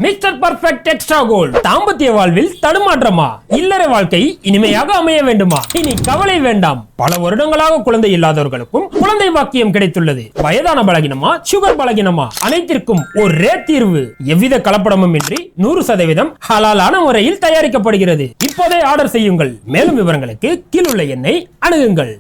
Mister perfect extra gold. தாம்பத்திய வாழ்வில் தடுமாற்றமா? இல்லற வாழ்க்கை இனிமையாக அமைய வேண்டுமா? இனி கவலை வேண்டாம். பல வருடங்களாக குழந்தை இல்லாதவர்களுக்கும் குழந்தை பாக்கியம் கிடைத்துள்ளது. வயதான பலகினமா, சுகர் பலகினமா, அனைத்திற்கும் ஒரே தீர்வு. எவ்வித கலப்படமும் இன்றி 100% ஹலாலான முறையில் தயாரிக்கப்படுகிறது. இப்போதே ஆர்டர் செய்யுங்கள். மேலும் விவரங்களுக்கு கீழுள்ள எண்ணை அணுகுங்கள்.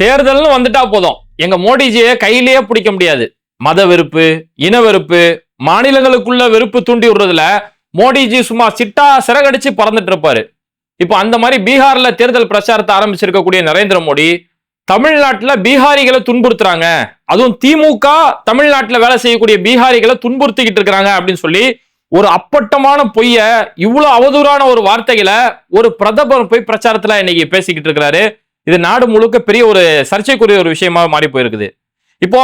தேர்தல்னு வந்துட்டா போதும், எங்க மோடிஜியை கையிலேயே பிடிக்க முடியாது. மத வெறுப்பு, இன வெறுப்பு, மாநிலங்களுக்குள்ள வெறுப்பு தூண்டி விடுறதுல மோடிஜி சும்மா சிட்டா சிறகடிச்சு பறந்துட்டு இருப்பாரு. இப்போ அந்த மாதிரி பீகார்ல தேர்தல் பிரச்சாரத்தை ஆரம்பிச்சிருக்கக்கூடிய நரேந்திர மோடி தமிழ்நாட்டுல பீகாரிகளை துன்புறுத்துறாங்க, அதுவும் திமுக தமிழ்நாட்டுல வேலை செய்யக்கூடிய பீகாரிகளை துன்புறுத்திக்கிட்டு இருக்கிறாங்க அப்படின்னு சொல்லி ஒரு அப்பட்டமான பொய்ய, இவ்வளவு அவதூறான ஒரு வார்த்தைகளை ஒரு பிரதமர் போய் பிரச்சாரத்துல இன்னைக்கு பேசிக்கிட்டு இருக்கிறாரு. இது நாடு முழுக்க பெரிய ஒரு சர்ச்சைக்குரிய ஒரு விஷயமா மாறி போயிருக்குது. இப்போ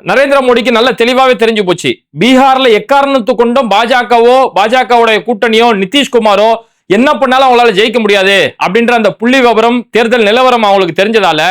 நரேந்திர மோடிக்கு நல்ல தெளிவாவே தெரிஞ்சு போச்சு, பீகார்ல எக்காரணத்து கொண்டும் பாஜகவோ பாஜகவுடைய கூட்டணியோ நிதிஷ்குமாரோ என்ன பண்ணாலும் அவங்களால ஜெயிக்க முடியாது அப்படின்ற அந்த புள்ளி விவரம், தேர்தல் நிலவரம் அவங்களுக்கு தெரிஞ்சதால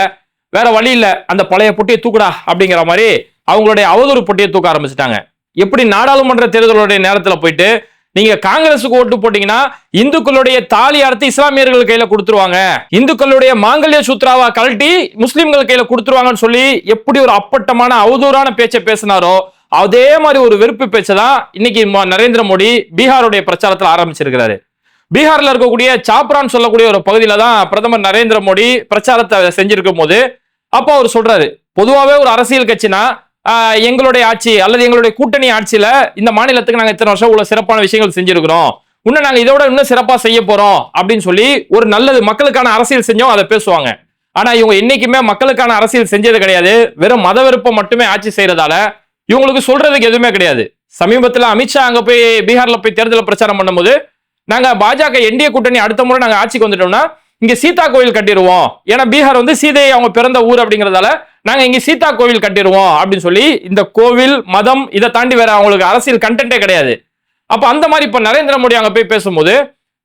வேற வழி இல்ல, அந்த பழைய பொட்டியை தூக்குடா அப்படிங்கிற மாதிரி அவங்களுடைய அவதூறு பொட்டியை தூக்க ஆரம்பிச்சுட்டாங்க. எப்படி நாடாளுமன்ற தேர்தலுடைய நேரத்துல போயிட்டு நீங்க காங்கிரஸுக்கு ஓட்டு போட்டீங்கன்னா இந்துக்களுடைய தாலி அறுத்து இஸ்லாமியர்கள் கையில கொடுத்துருவாங்க, இந்துக்களுடைய மாங்கல்ய சூத்ராவா கழட்டி முஸ்லிம்கள் கையில கொடுத்துருவாங்கன்னு சொல்லி எப்படி ஒரு அப்பட்டமான அவதூறான பேச்சை பேசினாரோ அதே மாதிரி ஒரு வெறுப்பு பேச்சை தான் இன்னைக்கு நரேந்திர மோடி பீகாருடைய பிரச்சாரத்தில் ஆரம்பிச்சிருக்கிறாரு. பீகார்ல இருக்கக்கூடிய சாப்ரான் சொல்லக்கூடிய ஒரு பகுதியில தான் பிரதமர் நரேந்திர மோடி பிரச்சாரத்தை செஞ்சிருக்கும் போது அப்போ அவர் சொல்றாரு, பொதுவாகவே ஒரு அரசியல் கட்சினா எங்களுடைய ஆட்சி அல்லது எங்களுடைய கூட்டணி ஆட்சியில இந்த மாநிலத்துக்கு நாங்க இத்தனை வருஷம் உள்ள சிறப்பான விஷயங்கள் செஞ்சிருக்கிறோம், இன்னும் நாங்க இதோட இன்னும் சிறப்பா செய்ய போறோம் அப்படின்னு சொல்லி ஒரு நல்லது மக்களுக்கான அரசியல் செஞ்சோம் அதை பேசுவாங்க. ஆனா இவங்க என்னைக்குமே மக்களுக்கான அரசியல் செஞ்சது கிடையாது, வெறும் மத விருப்பம் மட்டுமே ஆட்சி செய்யறதால இவங்களுக்கு சொல்றதுக்கு எதுவுமே கிடையாது. சமீபத்துல அமித்ஷா அங்க போய் பீகார்ல போய் தேர்தல் பிரச்சாரம் பண்ணும்போது நாங்க பாஜக என்டிஏ கூட்டணி அடுத்த முறை நாங்க ஆட்சிக்கு வந்துட்டோம்னா இங்க சீதா கோவில் கட்டிடுவோம், ஏன்னா பீகார் வந்து சீதை அவங்க பிறந்த ஊர் அப்படிங்கறதால நாங்க இங்க சீதா கோவில் கட்டிடுவோம் அப்படின்னு சொல்லி இந்த கோவில் மதம் இதை தாண்டி வேற அவங்களுக்கு அரசியல் கண்டென்ட்டே கிடையாது. அப்ப அந்த மாதிரி இப்ப நரேந்திர மோடி அங்க போய் பேசும்போது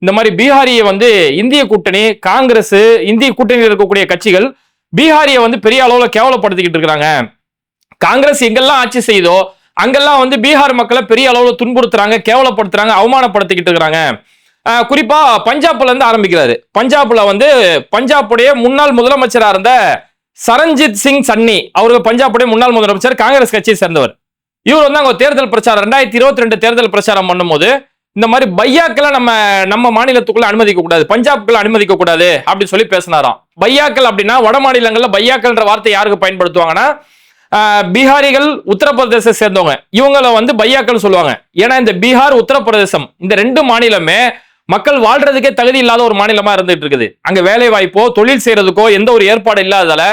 இந்த மாதிரி பீகாரியை வந்து இந்திய கூட்டணி காங்கிரஸ் இந்திய கூட்டணியில் இருக்கக்கூடிய கட்சிகள் பீகாரியை வந்து பெரிய அளவுல கேவலப்படுத்திக்கிட்டு இருக்கிறாங்க, காங்கிரஸ் எங்கெல்லாம் ஆட்சி செய்தோ அங்கெல்லாம் வந்து பீகார் மக்களை பெரிய அளவுல துன்புறுத்துறாங்க, கேவலப்படுத்துறாங்க, அவமானப்படுத்திக்கிட்டு இருக்கிறாங்க. குறிப்பா பஞ்சாப்ல இருந்து ஆரம்பிக்கிறாரு. பஞ்சாப்ல வந்து பஞ்சாபுடைய முன்னாள் முதலமைச்சரா இருந்த சரண்ஜித் சிங் சன்னி அவருக்கு பஞ்சாபுடைய முன்னாள் முதலமைச்சர், காங்கிரஸ் கட்சியை சேர்ந்தவர். இவர் வந்து அங்க தேர்தல் பிரச்சாரம் 2022 தேர்தல் பிரச்சாரம் பண்ணும்போது இந்த மாதிரி பையாக்களை நம்ம மாநிலத்துக்குள்ள அனுமதிக்க கூடாது, பஞ்சாப்குள்ள அனுமதிக்க கூடாது அப்படின்னு சொல்லி பேசினாராம். பையாக்கள் அப்படின்னா வட மாநிலங்கள்ல பையாக்கள்ன்ற வார்த்தை யாருக்கு பயன்படுத்துவாங்கன்னா பீகாரிகள் உத்தரப்பிரதேச சேர்ந்தவங்க, இவங்களை வந்து பையாக்கள் சொல்லுவாங்க. ஏன்னா இந்த பீகார் உத்தரப்பிரதேசம் இந்த ரெண்டு மாநிலமே மக்கள் வாழ்றதுக்கே தகுதி இல்லாத ஒரு மாநிலமா இருந்துட்டு இருக்குது. அங்க வேலை வாய்ப்போ தொழில் செய்யறதுக்கோ எந்த ஒரு ஏற்பாடு இல்லாததால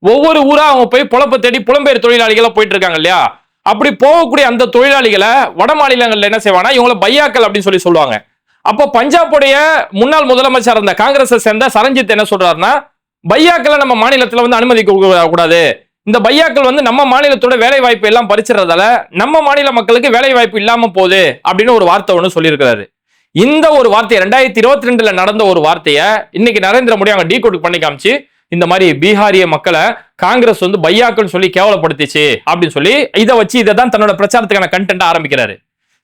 ஒவ்வொரு ஊரா அவங்க போய் பொழப்ப தேடி புலம்பெயர் தொழிலாளிகளா போயிட்டு இருக்காங்க இல்லையா. அப்படி போகக்கூடிய அந்த தொழிலாளிகளை வட மாநிலங்கள்ல என்ன செய்வாங்கன்னா இவங்களை பையாக்கள் அப்படின்னு சொல்லி சொல்லுவாங்க. அப்போ பஞ்சாபுடைய முன்னாள் முதலமைச்சர் இருந்த காங்கிரஸை சேர்ந்த சரண்ஜித் என்ன சொல்றாருன்னா, பையாக்களை நம்ம மாநிலத்துல வந்து அனுமதிக்க கூடாது, இந்த பையாக்கள் வந்து நம்ம மாநிலத்தோட வேலை வாய்ப்பு எல்லாம் பறிச்சிடறதால நம்ம மாநில மக்களுக்கு வேலை வாய்ப்பு இல்லாம போகுது அப்படின்னு ஒரு வார்த்தை ஒன்று சொல்லியிருக்கிறாரு. இந்த ஒரு வார்த்தையை 2022 நடந்த ஒரு வார்த்தையை இன்னைக்கு நரேந்திர மோடி அங்க டீகோட் பண்ணி காமிச்சு இந்த மாதிரி பீகாரிய மக்களை காங்கிரஸ் வந்து பையாக்கள் சொல்லி கேவலப்படுத்திச்சு அப்படின்னு சொல்லி இதை வச்சு இதை தான் தன்னோட பிரச்சாரத்துக்கான கண்டென்ட் ஆரம்பிக்கிறாரு.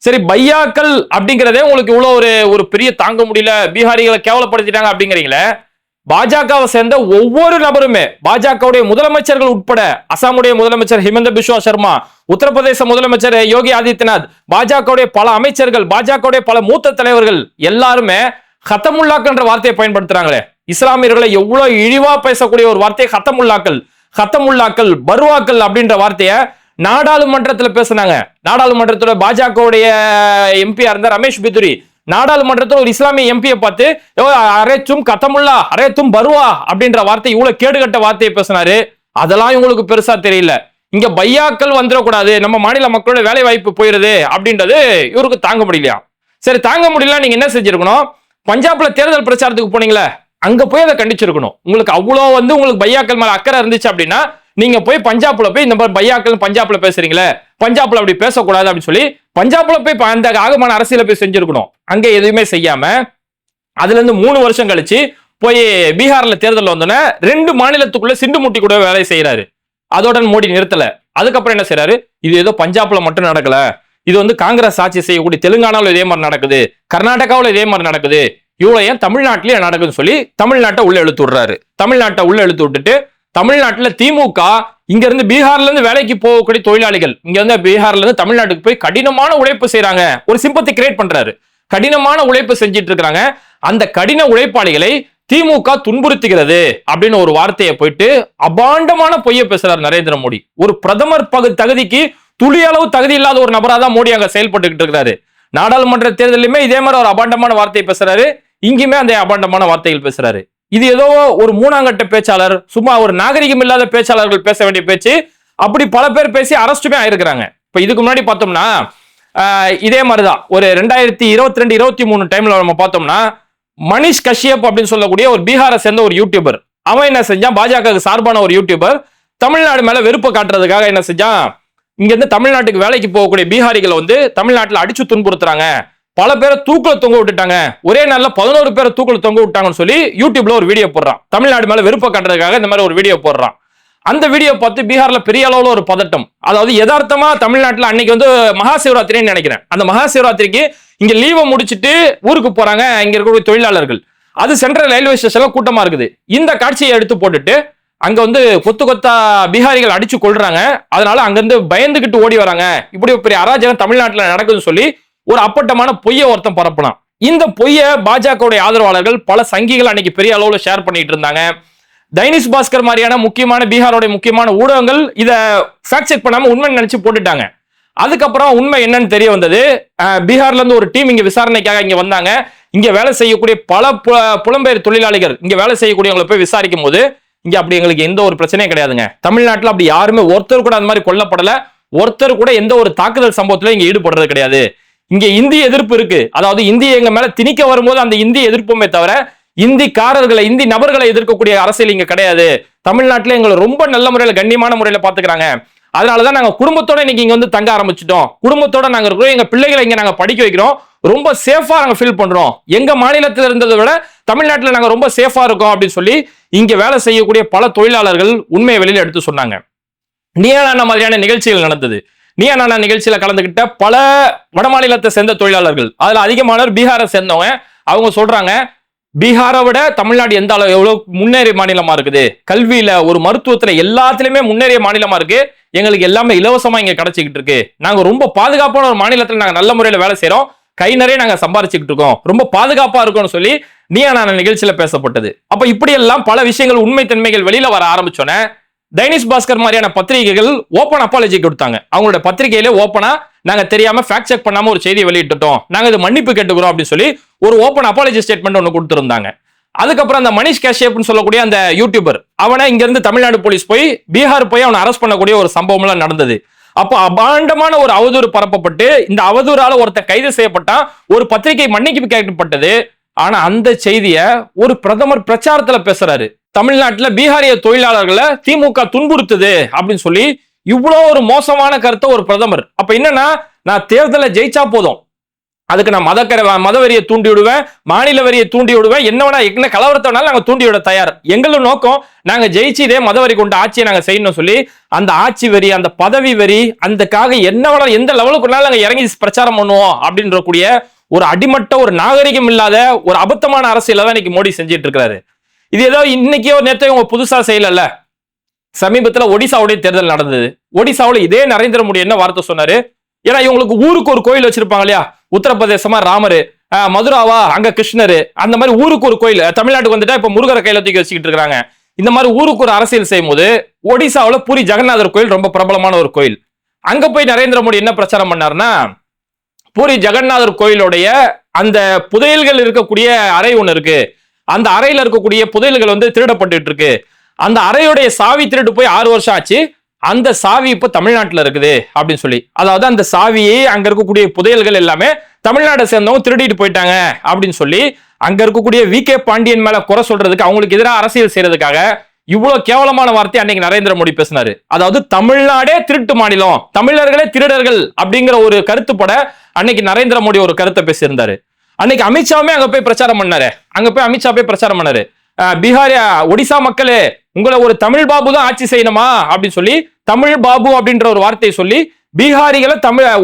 சரி, பையாக்கள் அப்படிங்கிறதே உங்களுக்கு இவ்வளவு ஒரு பெரிய தாங்க முடியல, பீகாரிகளை கேவலப்படுத்திட்டாங்க அப்படிங்கிறீங்களே, பாஜகவை சேர்ந்த ஒவ்வொரு நபருமே பாஜகவுடைய முதலமைச்சர்கள் உட்பட அசாமுடைய முதலமைச்சர் ஹிமந்த பிஸ்வா சர்மா, உத்தரப்பிரதேச முதலமைச்சர் யோகி ஆதித்யநாத், பாஜகவுடைய பல அமைச்சர்கள், பாஜகவுடைய பல மூத்த தலைவர்கள் எல்லாருமே ஹத்தமுல்லாக்கள் என்ற வார்த்தையை பயன்படுத்துறாங்களே. இஸ்லாமியர்களை எவ்வளவு இழிவா பேசக்கூடிய ஒரு வார்த்தையை ஹத்தமுல்லாக்கள் பருவாக்கள் அப்படின்ற வார்த்தையை நாடாளுமன்றத்துல பேசினாங்க. நாடாளுமன்றத்தோட பாஜகவுடைய எம்பியா இருந்த ரமேஷ் பிதுரி நாடாளுமன்றத்தில் ஒரு இஸ்லாமிய எம்பியை பார்த்து அரே தும் கத்தமுல்லா அரே தும் பருவா அப்படின்ற வார்த்தை இவ்வளவு கேடுகட்ட வார்த்தையை பேசினாரு. அதெல்லாம் இவங்களுக்கு பெருசா தெரியல. இங்க பையாக்கள் வந்துடக்கூடாது, நம்ம மாநில மக்களோட வேலை வாய்ப்பு போயிருது அப்படின்றது இவருக்கு தாங்க முடியலையா. சரி, தாங்க முடியல, நீங்க என்ன செஞ்சிருக்கணும், பஞ்சாப்ல தேர்தல் பிரச்சாரத்துக்கு போனீங்களே அங்க போய் அதை கண்டிச்சிருக்கணும். உங்களுக்கு அவ்வளோ வந்து உங்களுக்கு பையாக்கள் மேல அக்கறை இருந்துச்சு அப்படின்னா நீங்க போய் பஞ்சாப்ல போய் இந்த மாதிரி பையாக்கள் பஞ்சாப்ல பேசுறீங்களே, பஞ்சாப்ல அப்படி பேசக்கூடாது அப்படின்னு சொல்லி பஞ்சாப்ல போய் அந்த ஆகமான அரசியல போய் செஞ்சிருக்கணும். அங்க எதுவுமே செய்யாம அதுல இருந்து 3 வருஷம் கழிச்சு போய் பீகார்ல தேர்தல் வந்தோன்னே 2 மாநிலத்துக்குள்ள சிண்டு முட்டி கூட வேலை செய்யறாரு. அதோட மோடி நிறுத்தல. அதுக்கப்புறம் என்ன செய்யறாரு, இது ஏதோ பஞ்சாப்ல மட்டும் நடக்கல, இது வந்து காங்கிரஸ் ஆட்சி செய்யக்கூடிய தெலுங்கானாவில் இதே மாதிரி நடக்குது, கர்நாடகாவில் இதே மாதிரி நடக்குது, இவ்வளவு ஏன் தமிழ்நாட்டிலேயே நடக்குதுன்னு சொல்லி தமிழ்நாட்டை உள்ள இழுத்து விடுறாரு. தமிழ்நாட்டை உள்ள இழுத்து விட்டுட்டு தமிழ்நாட்டுல திமுக இங்க இருந்து பீகார்ல இருந்து வேலைக்கு போகக்கூடிய தொழிலாளிகள் இங்க இருந்து பீகார்ல இருந்து தமிழ்நாட்டுக்கு போய் கடினமான உழைப்பு செய்யறாங்க, ஒரு சிம்பத்தி கிரியேட் பண்றாரு. கடினமான உழைப்பு செஞ்சிட்டு இருக்காங்க, அந்த கடின உழைப்பாளிகளை திமுக துன்புறுத்துகிறது அப்படின்னு ஒரு வார்த்தையை போயிட்டு அபாண்டமான பொய்ய பேசுறாரு நரேந்திர மோடி. ஒரு பிரதமர் தகுதிக்கு துளி அளவு தகுதி இல்லாத ஒரு நபரா தான் மோடி அங்க செயல்பட்டு இருக்கிறாரு. நாடாளுமன்ற தேர்தலுமே இதே மாதிரி ஒரு அபாண்டமான வார்த்தையை பேசுறாரு, இங்குமே அந்த அபாண்டமான வார்த்தைகள் பேசுறாரு. இது ஏதோ ஒரு மூணாங்கட்ட பேச்சாளர், சும்மா ஒரு நாகரிகம் இல்லாத பேச்சாளர்கள் பேச வேண்டிய பேச்சு. அப்படி பல பேர் பேசி அரஸ்டுமே ஆயிருக்கிறாங்க. இப்ப இதுக்கு முன்னாடி பார்த்தோம்னா இதே மாதிரிதான் ஒரு 2022-23 டைம்ல நம்ம பார்த்தோம்னா மணிஷ் கஷ்யப் அப்படின்னு சொல்லக்கூடிய ஒரு பீகாரை சேர்ந்த ஒரு யூடியூபர், அவன் என்ன செஞ்சான், பாஜக சார்பான ஒரு யூடியூபர் தமிழ்நாடு மேல வெறுப்பை காட்டுறதுக்காக என்ன செஞ்சான், இங்க இருந்து தமிழ்நாட்டுக்கு வேலைக்கு போகக்கூடிய பீகாரிகளை வந்து தமிழ்நாட்டில் அடிச்சு துன்புறுத்துறாங்க, பல பேரை தூக்குல தொங்க விட்டுட்டாங்க, ஒரே நாள்ல 11 பேரை தூக்குல தொங்க விட்டாங்கன்னு சொல்லி யூடியூப்ல ஒரு வீடியோ போடுறான். தமிழ்நாடு மேல வெறுப்பை காட்டுறதுக்காக இந்த மாதிரி ஒரு வீடியோ போடுறான். அந்த வீடியோ பார்த்து பீகார்ல பெரிய அளவுல ஒரு பதட்டம். அதாவது யதார்த்தமா தமிழ்நாட்டுல அன்னைக்கு வந்து மகா சிவராத்திரின்னு நினைக்கிறேன், அந்த மகா சிவராத்திரிக்கு இங்க லீவை முடிச்சுட்டு ஊருக்கு போறாங்க இங்க இருக்கக்கூடிய தொழிலாளர்கள். அது சென்ட்ரல் ரயில்வே ஸ்டேஷன்ல கூட்டமா இருக்குது. இந்த காட்சியை எடுத்து போட்டுட்டு அங்க வந்து கொத்து கொத்தா பீகாரிகள் அடிச்சு கொள்றாங்க, அதனால அங்க இருந்து பயந்துகிட்டு ஓடி வராங்க, இப்படி பெரிய அராஜகம் தமிழ்நாட்டுல நடக்குதுன்னு சொல்லி ஒரு அப்பட்டமான பொய்ய ஒருத்தன் பரப்பலாம். இந்த பொய்ய பாஜகவுடைய ஆதரவாளர்கள் பல சங்கிகள் அன்னைக்கு பெரிய அளவுல ஷேர் பண்ணிட்டு இருந்தாங்க. தைனிஷ் பாஸ்கர் மாதிரியான முக்கியமான பீகாரோட முக்கியமான ஊடகங்கள் இத ஃபேக்ட் செக் பண்ணாம உண்மை நினைச்சு போட்டுட்டாங்க. அதுக்கப்புறம் உண்மை என்னன்னு தெரிய வந்தது. பீகார்ல இருந்து ஒரு டீம் இங்க விசாரணைக்காக இங்க வந்தாங்க. இங்க வேலை செய்யக்கூடிய பல புலம்பெயர் தொழிலாளிகள் இங்க வேலை செய்யக்கூடியவங்களை போய் விசாரிக்கும் போது இங்க அப்படி எங்களுக்கு எந்த ஒரு பிரச்சனையும் கிடையாதுங்க, தமிழ்நாட்டுல அப்படி யாருமே ஒருத்தர் கூட அந்த மாதிரி கொல்லப்படல, ஒருத்தர் கூட எந்த ஒரு தாக்குதல் சம்பவத்துல இங்க ஈடுபடுறது கிடையாது. இங்க இந்திய எதிர்ப்பு இருக்கு, அதாவது இந்திய எங்க மேல திணிக்க வரும்போது அந்த இந்திய எதிர்ப்புமே தவிர இந்திக்காரர்களை இந்தி நபர்களை எதிர்க்கக்கூடிய அரசியல் இங்க கிடையாது. தமிழ்நாட்டுல எங்களை ரொம்ப நல்ல முறையில கண்ணியமான முறையில பாத்துக்கிறாங்க, அதனாலதான் நாங்க குடும்பத்தோட இன்னைக்கு இங்க வந்து தங்க ஆரம்பிச்சிட்டோம், குடும்பத்தோட நாங்க இருக்கிறோம், எங்க பிள்ளைகளை இங்க நாங்க படிக்க வைக்கிறோம், ரொம்ப சேஃபா நாங்க ஃபீல் பண்றோம், எங்க மாநிலத்தில் இருந்ததை விட தமிழ்நாட்டுல நாங்க ரொம்ப சேஃபா இருக்கோம் அப்படின்னு சொல்லி இங்க வேலை செய்யக்கூடிய பல தொழிலாளர்கள் உண்மையை வெளியில எடுத்து சொன்னாங்க. நீயான மாதிரியான நிகழ்ச்சிகள் நடந்தது. நீயான நிகழ்ச்சியில கலந்துகிட்ட பல வட மாநிலத்தை சேர்ந்த தொழிலாளர்கள், அதுல அதிகமானவர் பீகாரை சேர்ந்தவங்க. அவங்க சொல்றாங்க, பீகாரை விட தமிழ்நாடு எந்த அளவு எவ்வளவு முன்னேறிய மாநிலமா இருக்குது, கல்வியில ஒரு மருத்துவத்துல எல்லாத்திலுமே முன்னேறிய மாநிலமா இருக்கு, எங்களுக்கு எல்லாமே இலவசமா இங்க கிடைச்சிக்கிட்டு இருக்கு, நாங்க ரொம்ப பாதுகாப்பான ஒரு மாநிலத்துல நாங்க நல்ல முறையில வேலை செய்யறோம், கை நிறைய நாங்க சம்பாரிச்சுக்கிட்டு இருக்கோம், ரொம்ப பாதுகாப்பா இருக்கும்னு சொல்லி நீயான நிகழ்ச்சியில பேசப்பட்டது. அப்ப இப்படி எல்லாம் பல விஷயங்கள் உண்மை தன்மைகள் வெளியில வர ஆரம்பிச்சோன்னே தைனிஷ் பாஸ்கர் மாதிரியான பத்திரிகைகள் ஓப்பன் அப்பாலஜி கொடுத்தாங்க. அவங்களோட பத்திரிகையில ஓப்பனா நாங்க தெரியாம ஃபேக்ட் செக் பண்ணாம ஒரு செய்தியை வெளியிட்டோம், நாங்க இது மன்னிப்பு கேட்டுக்கிறோம் அப்படின்னு சொல்லி ஒரு ஓப்பன் அப்பாலஜி ஸ்டேட்மெண்ட் ஒன்று கொடுத்திருந்தாங்க. அதுக்கப்புறம் அந்த மணிஷ் கஷ்யப்னு சொல்லக்கூடிய அந்த யூடியூபர், அவனை இங்க இருந்து தமிழ்நாடு போலீஸ் போய் பீகார் போய் அவனை அரெஸ்ட் பண்ணக்கூடிய ஒரு சம்பவம் எல்லாம் நடந்தது. அப்போ அபாண்டமான ஒரு அவதூறு பரப்பப்பட்டு இந்த அவதூறால ஒருத்தர் கைது செய்யப்பட்டான், ஒரு பத்திரிகை மன்னிப்பு கேட்கப்பட்டது. ஆனா அந்த செய்திய ஒரு பிரதமர் பிரச்சாரத்துல பேசுறாரு, தமிழ்நாட்டுல பீகாரிய தொழிலாளர்களை திமுக துன்புறுத்துது அப்படின்னு சொல்லி இவ்வளவு ஒரு மோசமான கருத்தை ஒரு பிரதமர். அப்ப என்னன்னா, நான் தேர்தலை ஜெயிச்சா போதும், அதுக்கு நான் மத வரியை தூண்டி விடுவேன், மாநில வரியை தூண்டி விடுவேன், என்ன கலவரத்தை வேணாலும் நாங்க தூண்டி விட தயார், எங்களோட நோக்கம் நாங்க ஜெயிச்சு இதே மதவரி கொண்ட ஆட்சியை நாங்க செய்யணும் சொல்லி அந்த ஆட்சி வரி, அந்த பதவி வரி, அந்தக்காக என்ன எந்த லெவலுக்கு நாங்க இறங்கி பிரச்சாரம் பண்ணுவோம் அப்படின்ற கூடிய ஒரு அடிமட்ட ஒரு நாகரிகம் இல்லாத ஒரு அபத்தமான அரசியல தான் இன்னைக்கு மோடி செஞ்சிட்டு இருக்காரு. இது ஏதோ இன்னைக்கே ஒரு நேரத்தை இவங்க புதுசா செய்யல. சமீபத்துல ஒடிசாவுடைய தேர்தல் நடந்தது. ஒடிசாவுல இதே நரேந்திர மோடி என்ன வார்த்தை சொன்னாரு, ஏன்னா இவங்களுக்கு ஊருக்கு ஒரு கோயில் வச்சிருப்பாங்க இல்லையா, உத்தரப்பிரதேசமா ராமரு, மதுராவா அங்க கிருஷ்ணரு, அந்த மாதிரி ஊருக்கு ஒரு கோயில். தமிழ்நாட்டுக்கு வந்துட்டா இப்ப முருகரை கையில தூக்கி வச்சுக்கிட்டு இருக்காங்க. இந்த மாதிரி ஊருக்கு ஒரு அரசியல் செய்யும் போது ஒடிசாவுல பூரி ஜெகநாதர் கோயில் ரொம்ப பிரபலமான ஒரு கோயில். அங்க போய் நரேந்திர மோடி என்ன பிரச்சாரம் பண்ணாருன்னா, பூரி ஜெகநாதர் கோயிலுடைய அந்த புதையல்கள் இருக்கக்கூடிய அறை ஒண்ணு இருக்கு, அந்த அறையில இருக்கக்கூடிய புதையல்கள் வந்து திருடப்பட்டு இருக்கு, அந்த அறையுடைய சாவி திருட்டு போய் 6 வருஷம் ஆச்சு, அந்த சாவி இப்ப தமிழ்நாட்டுல இருக்குது அப்படின்னு சொல்லி, அதாவது அந்த சாவியை அங்க இருக்கக்கூடிய புதையல்கள் எல்லாமே தமிழ்நாட்டை சேர்ந்தவங்க திருடிட்டு போயிட்டாங்க அப்படின்னு சொல்லி அங்க இருக்கக்கூடிய VK பாண்டியன் மேல குறை சொல்றதுக்கு, அவங்களுக்கு எதிராக அரசியல் செய்யறதுக்காக இவ்வளவு கேவலமான வார்த்தை அன்னைக்கு நரேந்திர மோடி பேசினாரு. அதாவது தமிழ்நாடே திருட்டு மாநிலம், தமிழர்களே திருடர்கள் அப்படிங்கிற ஒரு கருத்துப்பட அன்னைக்கு நரேந்திர மோடி ஒரு கருத்தை பேசியிருந்தாரு. அன்னைக்கு அமித்ஷாவுமே அங்க போய் பிரச்சாரம் பண்ணாரு. அங்க போய் அமித்ஷா போய் பிரச்சாரம் பண்ணாரு, பீகார் ஒடிசா மக்களே, உங்களை ஒரு தமிழ் பாபு தான் ஆட்சி செய்யணுமா அப்படின்னு சொல்லி தமிழ் பாபு அப்படின்ற ஒரு வார்த்தையை சொல்லி பீகாரிகளை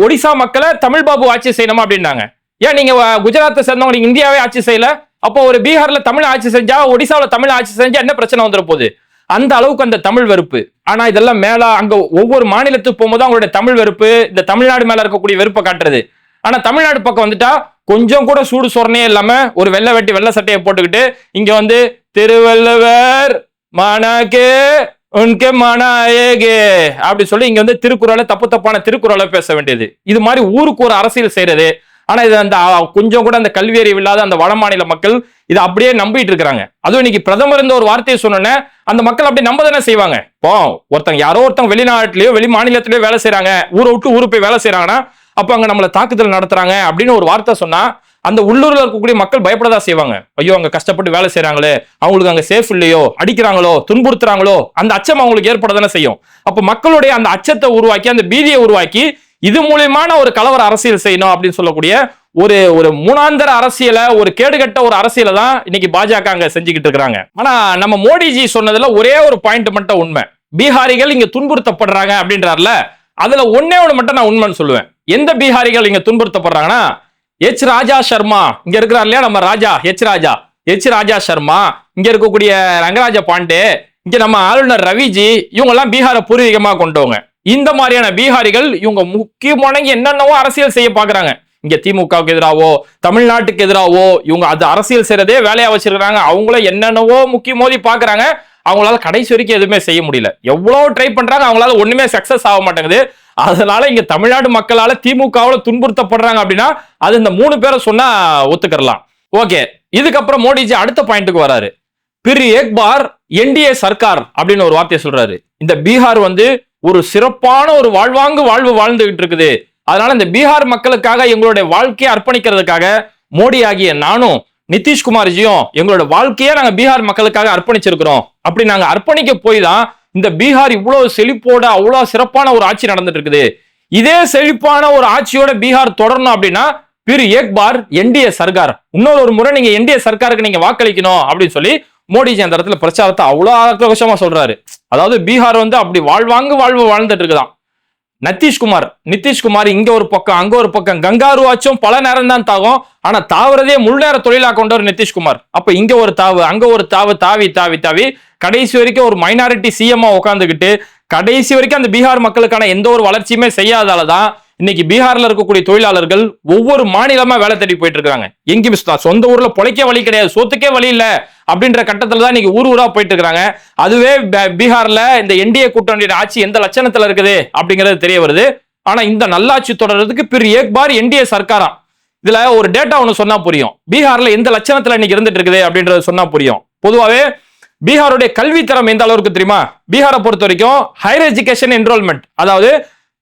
ஒடிசா மக்களை தமிழ் பாபு ஆட்சி செய்யணுமா அப்படின்னாங்க. ஏன் நீங்க குஜராத்தை சேர்ந்தவங்க நீங்க இந்தியாவே ஆட்சி செய்யல, அப்போ ஒரு பீகார்ல தமிழ் ஆட்சி செஞ்சா ஒடிசாவில் தமிழ் ஆட்சி செஞ்சா என்ன பிரச்சனை வந்துட போகுது? அந்த அளவுக்கு அந்த தமிழ் வெறுப்பு. ஆனா இதெல்லாம் மேல அங்க ஒவ்வொரு மாநிலத்துக்கு போகும்போது அவங்களுடைய தமிழ் வெறுப்பு, இந்த தமிழ்நாடு மேல இருக்கக்கூடிய வெறுப்பை காட்டுறது. ஆனா தமிழ்நாடு பக்கம் வந்துட்டா கொஞ்சம் கூட சூடு சொரணே இல்லாம ஒரு வெள்ளை வெட்டி வெள்ளை சட்டையை போட்டுக்கிட்டு இங்க வந்து திருவள்ளுவர் மனக்கே உன்கே மனாயேகே அப்படி சொல்லி இங்க வந்து திருக்குறளை தப்பான திருக்குறளை பேச வேண்டியது. இது மாதிரி ஊருக்கு ஒரு அரசியல் செய்யறது. ஆனா இது அந்த கொஞ்சம் கூட அந்த கல்வி அறிவு இல்லாத அந்த வட மாநில மக்கள் இதை அப்படியே நம்பிட்டு இருக்காங்க. அதுவும் இன்னைக்கு பிரதமர் இந்த ஒரு வார்த்தையை சொன்னோன்னே அந்த மக்கள் அப்படி நம்ப தானே செய்வாங்க. இப்போ யாரோ ஒருத்தங்க வெளிநாட்டிலேயோ வெளி மாநிலத்திலேயோ வேலை செய்யறாங்க, ஊரை விட்டு ஊரு போய் வேலை செய்யறாங்கன்னா அப்ப அங்க நம்மளை தாக்குதல் நடத்துறாங்க அப்படின்னு ஒரு வார்த்தை சொன்னா அந்த உள்ளூர்ல இருக்கக்கூடிய மக்கள் பயப்படதான் செய்வாங்க. ஐயோ அங்க கஷ்டப்பட்டு வேலை செய்யறாங்களே, அவங்களுக்கு அங்க சேஃப் இல்லையோ, அடிக்கிறாங்களோ, துன்புறுத்துறாங்களோ, அந்த அச்சம் அவங்களுக்கு ஏற்படதானே செய்யும். அப்ப மக்களுடைய அந்த அச்சத்தை உருவாக்கி அந்த பீதியை உருவாக்கி இது மூலியமான ஒரு கலவர அரசியல் செய்யணும் அப்படின்னு சொல்லக்கூடிய ஒரு மூணாந்தர அரசியலை, ஒரு கேடுகட்ட ஒரு அரசியலை தான் இன்னைக்கு பாஜக அங்க செஞ்சுக்கிட்டு இருக்காங்க. ஆனா நம்ம மோடிஜி சொன்னதுல ஒரே ஒரு பாயிண்ட் மட்டும் உண்மை. பீகாரிகள் இங்க துன்புறுத்தப்படுறாங்க அப்படின்றாருல, அதுல ஒன்னே ஒண்ணு மட்டும் நான் உண்மைன்னு சொல்லுவேன். எந்த பீகாரிகள் இங்க துன்புறுத்தப்படுறாங்கன்னா, எச் ராஜா சர்மா இங்க இருக்கிறார் இல்லையா, நம்ம ராஜா எச் ராஜா சர்மா, இங்க இருக்கக்கூடிய ரங்கராஜ பாண்டே, இங்க நம்ம ஆளுநர் ரவிஜி, இவங்க எல்லாம் பீகாரை பூர்வீகமா கொண்டவங்க. இந்த மாதிரியான பீகாரிகள் இவங்க முக்கியமான என்னென்னவோ அரசியல் செய்ய பாக்குறாங்க. இங்க திமுகவுக்கு எதிராவோ தமிழ்நாட்டுக்கு எதிராவோ இவங்க அது அரசியல் செய்யறதே வேலையா வச்சிருக்காங்க. அவங்கள என்னென்னவோ முக்கிய மோதி பாக்குறாங்க. அவங்களால கடைசி வரைக்கும் எதுவுமே செய்ய முடியல. எவ்வளவு ட்ரை பண்றாங்க, அவங்களால ஒண்ணுமே சக்சஸ் ஆக மாட்டேங்குது. அதனால இங்க தமிழ்நாடு மக்களால திமுகவுல துன்புறுத்தப்படுறாங்க அப்படின்னா அது இந்த 3 பேரை சொன்னா ஒத்துக்கலாம். ஓகே, இதுக்கப்புறம் மோடிஜி அடுத்த பாயிண்ட்டுக்கு வராரு. பிர் ஏக் பார் என்டிஏ சர்க்கார் அப்படின்னு ஒரு வார்த்தையை சொல்றாரு. இந்த பீகார் வந்து ஒரு சிறப்பான ஒரு வாழ்வு வாழ்ந்துகிட்டு இருக்குது. அதனால இந்த பீகார் மக்களுக்காக எங்களுடைய வாழ்க்கையை அர்ப்பணிக்கிறதுக்காக மோடி ஆகிய நானும் நிதிஷ்குமார்ஜியும் எங்களோட வாழ்க்கையை நாங்க பீகார் மக்களுக்காக அர்ப்பணிச்சிருக்கிறோம். அப்படி நாங்க அர்ப்பணிக்க போய் தான் இந்த பீகார் இவ்வளவு செழிப்போட அவ்வளவு சிறப்பான ஒரு ஆட்சி நடந்துட்டு இருக்குது. இதே செழிப்பான ஒரு ஆட்சியோட பீகார் தொடரணும் அப்படின்னா பிர் ஏக் பார் என்டிஏ சர்க்கார், இன்னொரு முறை நீங்க என்டிஏ சர்க்காருக்கு நீங்க வாக்களிக்கணும் அப்படின்னு சொல்லி மோடிஜி அந்த இடத்துல பிரச்சாரத்தை அவ்வளவு ஆக்ரோஷமா சொல்றாரு. அதாவது பீகார் வந்து அப்படி வாழ்வு வாழ்ந்துட்டு இருக்குதான். நிதிஷ்குமார் இங்க ஒரு பக்கம் அங்க ஒரு பக்கம் கங்காரு ஆச்சும் பல நேரம் தான் தாகும். ஆனா தாவறதே முழு நேர தொழிலா கொண்டவர் நிதிஷ்குமார். அப்ப இங்க ஒரு தாவு அங்க ஒரு தாவு தாவி கடைசி வரைக்கும் ஒரு மைனாரிட்டி சிஎம்மா உட்காந்துக்கிட்டு கடைசி வரைக்கும் அந்த பீகார் மக்களுக்கான எந்த ஒரு வளர்ச்சியுமே செய்யாதாலதான் இன்னைக்கு பீகார்ல இருக்கக்கூடிய தொழிலாளர்கள் ஒவ்வொரு மாநிலமா வேலை தேடி போயிட்டு இருக்காங்க. எங்கேயும் சொந்த ஊர்ல பொழைக்க வழி கிடையாது, சொத்துக்கே வழி இல்ல அப்படின்ற கட்டத்துல தான் இன்னைக்கு ஊரா போயிட்டு இருக்காங்க. அதுவே பீகார்ல இந்த என்டிஏ கூட்டணியோட ஆட்சி எந்த லட்சணத்துல இருக்குது அப்படிங்கிறது தெரிய வருது. ஆனா இந்த நல்லாட்சி தொடர்றதுக்கு பிர் ஏக் பார் என்டிஏ சர்க்காரா. இதுல ஒரு டேட்டா ஒண்ணு சொன்னா புரியும், பீகார்ல எந்த லட்சணத்துல இன்னைக்கு இருந்துட்டு இருக்குது அப்படின்றது சொன்னா புரியும். பொதுவாவே பீகாருடைய கல்வி தரம் எந்த அளவுக்கு தெரியுமா? பீகாரை பொறுத்த வரைக்கும் ஹையர் எஜுகேஷன் என்ரோல்மெண்ட், அதாவது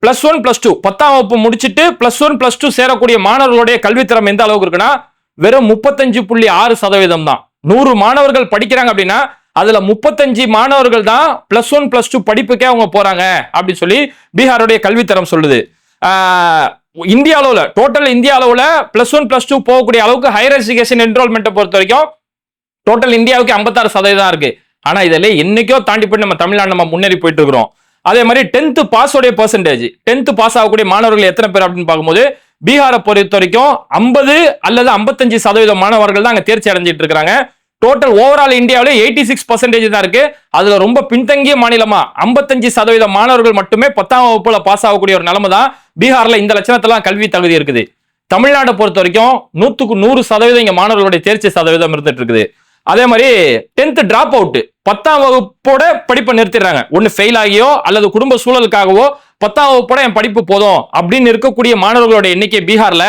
+1 +2 10ஆம் வகுப்பு முடிச்சுட்டு +1 +2 சேரக்கூடிய மாணவர்களுடைய கல்வித்தரம் எந்த அளவுக்கு இருக்குன்னா வெறும் 35.6% தான். 100 மாணவர்கள் படிக்கிறாங்க அப்படின்னா அதுல 35 மாணவர்கள் தான் +1 +2 படிப்புக்கே அவங்க போறாங்க அப்படின்னு சொல்லி பீகாருடைய கல்வித்தரம் சொல்லுது. இந்திய அளவுல டோட்டல் இந்திய அளவுல +1 +2 போகக்கூடிய அளவுக்கு ஹையர் எஜுகேஷன் என்ரோல்மெண்ட்டை பொறுத்த வரைக்கும் டோட்டல் இந்தியாவுக்கு 56% இருக்கு. ஆனா இதெல்லாம் என்னைக்கோ தாண்டி போய் நம்ம தமிழ்நாடு நம்ம முன்னேறி போயிட்டு இருக்கிறோம். அதே மாதிரி 10th பாஸ் உடைய பெர்சன்டேஜ், 10th பாஸ் ஆகக்கூடிய மாணவர்கள் எத்தனை பேர் அப்படின்னு பார்க்கும்போது பீகாரை பொறுத்த வரைக்கும் 50 அல்லது 55% மாணவர்கள் தான் அங்க தேர்ச்சி அடைஞ்சிட்டு இருக்காங்க. டோட்டல் ஓவரால் இந்தியாவிலே 86% தான் இருக்கு. அதுல ரொம்ப பின்தங்கிய மாநிலமா 55% மாணவர்கள் மட்டுமே 10ஆம் வகுப்புல பாஸ் ஆகக்கூடிய ஒரு நிலைமை தான் பீகார்ல இந்த லட்சணத்தெல்லாம் கல்வி தகுதி இருக்குது. தமிழ்நாட்டை பொறுத்த வரைக்கும் 100க்கு 100% இங்க மாணவர்களுடைய தேர்ச்சி சதவீதம் இருந்துட்டு இருக்குது. அதே மாதிரி 10th டிராப் அவுட், 10ஆம் வகுப்போட படிப்பை நிறுத்திடுறாங்க. ஒன்னு ஃபெயில் ஆகியோ அல்லது குடும்ப சூழலுக்காகவோ 10ஆம் வகுப்போட என் படிப்பு போதும் அப்படின்னு இருக்கக்கூடிய மாணவர்களோட எண்ணிக்கை பீகார்ல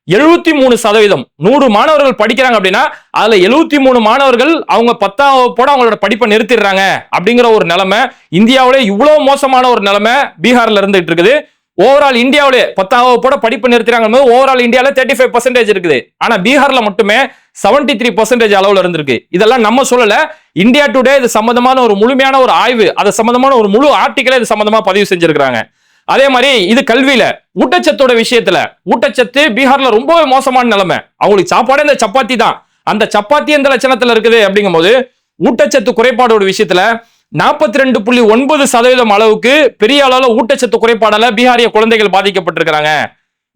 73%. 100 மாணவர்கள் படிக்கிறாங்க அப்படின்னா அதுல 73 மாணவர்கள் அவங்க 10ஆம் வகுப்போட அவங்களோட படிப்பை நிறுத்திடுறாங்க அப்படிங்கிற ஒரு நிலைமை. இந்தியாவிலே இவ்வளவு மோசமான ஒரு நிலைமை பீகார்ல இருந்துட்டு இருக்குது. ஓவரால் இந்தியாவிலே 10ஆம் வகுப்போட படிப்பு நிறுத்துறாங்க, ஓவரால் இந்தியாவில 35% இருக்குது. ஆனா பீகார்ல மட்டுமே 73% அளவுல இருந்திருக்கு. இதெல்லாம் நம்ம சொல்லல, இந்தியா டுடே இது சம்பந்தமான ஒரு முழுமையான ஒரு ஆய்வு, அது சம்பந்தமான ஒரு முழு ஆர்டிக்கலை இது சம்பந்தமா பதிவு செஞ்சிருக்காங்க. அதே மாதிரி இது கல்வியில ஊட்டச்சத்தோட விஷயத்துல ஊட்டச்சத்து பீகார்ல ரொம்பவே மோசமான நிலைமை. அவங்களுக்கு சாப்பாடே இந்த சப்பாத்தி தான். அந்த சப்பாத்தி எந்த லட்சணத்துல இருக்குது அப்படிங்கும் போது ஊட்டச்சத்து குறைபாடோட விஷயத்துல 42.9% அளவுக்கு பெரிய அளவுல ஊட்டச்சத்து குறைபாடால பீகாரிய குழந்தைகள் பாதிக்கப்பட்டிருக்கிறாங்க.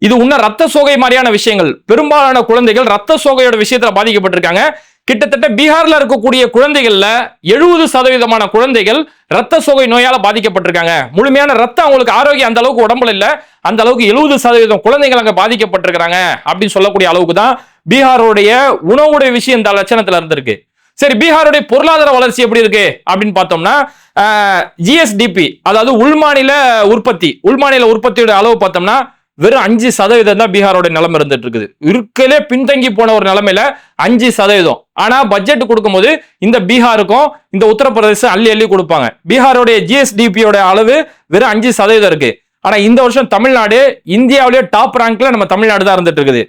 இது உன்ன ரத்த சோகை மாதிரியான விஷயங்கள். பெரும்பாலான குழந்தைகள் ரத்த சோகையோட விஷயத்துல பாதிக்கப்பட்டிருக்காங்க. கிட்டத்தட்ட பீகார்ல இருக்கக்கூடிய குழந்தைகள்ல 70% குழந்தைகள் ரத்த சோகை நோயால பாதிக்கப்பட்டிருக்காங்க. முழுமையான ரத்தம் அவங்களுக்கு ஆரோக்கியம் அந்த அளவுக்கு உடம்புல இல்ல, அந்த அளவுக்கு 70% குழந்தைகள் அங்க பாதிக்கப்பட்டிருக்கிறாங்க அப்படின்னு சொல்லக்கூடிய அளவுக்கு தான் பீகாருடைய உணவுடைய விஷயம் இந்த லட்சணத்துல இருந்திருக்கு. சரி, பீகாருடைய பொருளாதார வளர்ச்சி எப்படி இருக்கு அப்படின்னு பார்த்தோம்னா, ஜிஎஸ்டிபி அதாவது உள்மாநில உற்பத்தியோட அளவு பார்த்தோம்னா வெறும் 5% தான் பீகாரோட நிலைமை இருந்துட்டு இருக்குது. இருக்கலே பின்தங்கி போன ஒரு நிலைமையில 5%. ஆனா பட்ஜெட் கொடுக்கும்போது இந்த பீகாருக்கும் இந்த உத்தரப்பிரதேசம் அள்ளி கொடுப்பாங்க. பீகாரோடைய ஜிஎஸ்டிபியோட அளவு வெறும் 5% இருக்கு. ஆனா இந்த வருஷம் தமிழ்நாடு இந்தியாவிலேயே டாப் ரேங்க்ல நம்ம தமிழ்நாடு தான் இருந்துட்டு இருக்குது.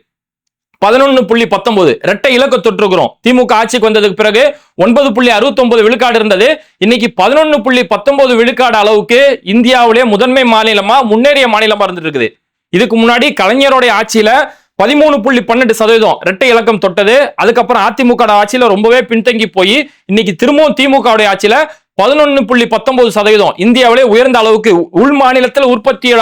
11.19 இரட்டை இலக்க தொற்றுக்கிறோம். திமுக ஆட்சிக்கு வந்ததுக்கு பிறகு 9.69 விழுக்காடு இருந்தது. இன்னைக்கு 11.19 விழுக்காடு அளவுக்கு இந்தியாவிலேயே முதன்மை மாநிலமா முன்னேறிய மாநிலமா இருந்துட்டு இருக்குது. இதுக்கு முன்னாடி கலைஞரோட ஆட்சியில 13.12% இரட்டை இலக்கம் தொட்டது. அதுக்கப்புறம் அதிமுக ஆட்சியில ரொம்பவே பின்தங்கி போய் இன்னைக்கு திரும்பவும் திமுக ஆட்சியில 11.19% இந்தியாவிலே உயர்ந்த அளவுக்கு உள் மாநிலத்தில் உற்பத்தியோட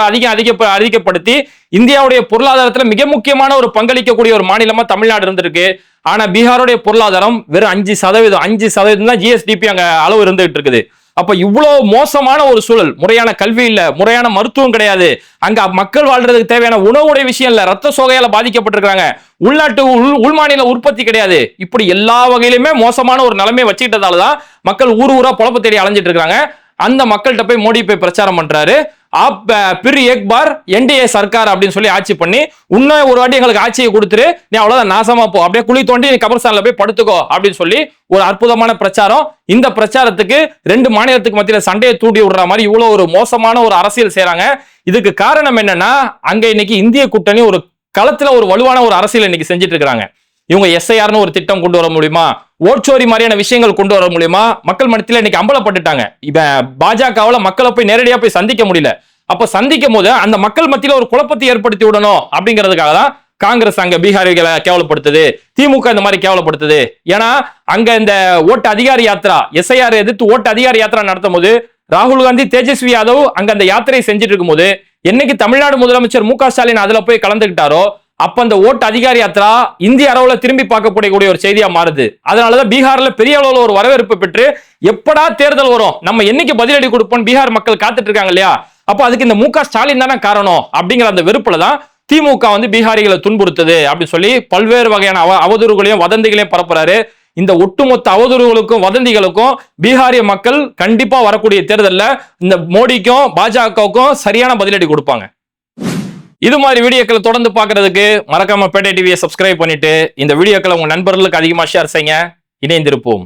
அதிகப்படுத்தி இந்தியாவுடைய பொருளாதாரத்துல மிக முக்கியமான ஒரு பங்களிக்கக்கூடிய ஒரு மாநிலமா தமிழ்நாடு இருந்திருக்கு. ஆனா பீகாருடைய பொருளாதாரம் வெறும் 5% தான் ஜிஎஸ்டிபி அங்க அளவு இருந்துகிட்டு இருக்குது. அப்ப இவ்வளவு மோசமான ஒரு சூழல், முறையான கல்வி இல்ல, முறையான மருத்துவம் கிடையாது, அங்க மக்கள் வாழ்றதுக்கு தேவையான உணவுடைய விஷயம் இல்ல, ரத்த சோகையால பாதிக்கப்பட்டிருக்காங்க, உள்மாநில உற்பத்தி கிடையாது. இப்படி எல்லா வகையிலுமே மோசமான ஒரு நிலைமையை வச்சுக்கிட்டதாலதான் மக்கள் ஊரா பொழப்பு தேடி அலைஞ்சிட்டு இருக்காங்க. அந்த மக்கள்கிட்ட போய் மோடி போய் பிரச்சாரம் பண்றாரு. பிர் ஏக் பார் என்டிஏ சர்க்கார் அப்படின்னு சொல்லி ஆட்சி பண்ணி இன்னும் ஒரு வாட்டி எங்களுக்கு ஆட்சியை கொடுத்துரு, நீ அவ்வளவுதான் நாசமா போ, அப்படியே குழி தோண்டி நீ கபர்ஸ்தான்ல போய் படுத்துக்கோ அப்படின்னு சொல்லி ஒரு அற்புதமான பிரச்சாரம். இந்த பிரச்சாரத்துக்கு 2 மாநிலத்துக்கு மத்தியில சண்டையை தூண்டி விடுற மாதிரி இவ்வளவு ஒரு மோசமான ஒரு அரசியல் செய்யறாங்க. இதுக்கு காரணம் என்னன்னா, அங்க இன்னைக்கு இந்திய கூட்டணி ஒரு களத்துல ஒரு வலுவான ஒரு அரசியல் இன்னைக்கு செஞ்சுட்டு இருக்காங்க. இவங்க எஸ்ஐஆர்னு ஒரு திட்டம் கொண்டு வர முடியுமா, ஓட்சோரி மாதிரியான விஷயங்கள் கொண்டு வர முடியுமா, மக்கள் மனத்தில இன்னைக்கு அம்பலப்பட்டுட்டாங்க. இப்ப பாஜகவுல மக்களை போய் நேரடியா போய் சந்திக்க முடியல. அப்ப சந்திக்கும் போது அந்த மக்கள் மத்தியில ஒரு குழப்பத்தை ஏற்படுத்தி விடணும் அப்படிங்கிறதுக்காக தான் காங்கிரஸ் அங்க பீகாரிகளை கேவலப்படுத்துது, திமுக இந்த மாதிரி கேவலப்படுத்துது. ஏன்னா அங்க இந்த ஓட்டு அதிகாரி யாத்திரா, எஸ்ஐஆர் எதிர்த்து ஓட்டு அதிகாரி யாத்திரா நடத்தும் போது ராகுல் காந்தி, தேஜஸ்வி யாதவ் அங்க அந்த யாத்திரையை செஞ்சுட்டு இருக்கும் போது என்னைக்கு தமிழ்நாடு முதலமைச்சர் மு க ஸ்டாலின் அதுல போய் கலந்துகிட்டாரோ அப்ப அந்த ஓட்டு அதிகாரி யாத்திரா இந்திய அளவுல திரும்பி பார்க்கக்கூடிய ஒரு செய்தியா மாறுது. அதனாலதான் பீகார்ல பெரிய அளவுல ஒரு வரவேற்பு பெற்று எப்படா தேர்தல் வரும், நம்ம என்னைக்கு பதிலடி கொடுப்போம் பீகார் மக்கள் காத்துட்டு இருக்காங்க இல்லையா. அப்ப அதுக்கு இந்த மு க ஸ்டாலின் தானே காரணம் அப்படிங்கிற அந்த வெறுப்புலதான் திமுக பீகாரிகளை துன்புறுத்துது அப்படின்னு சொல்லி பல்வேறு வகையான அவதூறுகளையும் வதந்திகளையும் பரப்புறாரு. இந்த ஒட்டுமொத்த அவதூறுகளுக்கும் வதந்திகளுக்கும் பீகாரிய மக்கள் கண்டிப்பா வரக்கூடிய தேர்தலில் இந்த மோடிக்கும் பாஜகவுக்கும் சரியான பதிலடி கொடுப்பாங்க. இது மாதிரி வீடியோக்களை தொடர்ந்து பார்க்கிறதுக்கு மறக்காம பேட்டை டிவியை சப்ஸ்கிரைப் பண்ணிட்டு இந்த வீடியோக்களை உங்க நண்பர்களுக்கு அதிகமா ஷேர் செய்யுங்க. இணைந்திருப்போம்.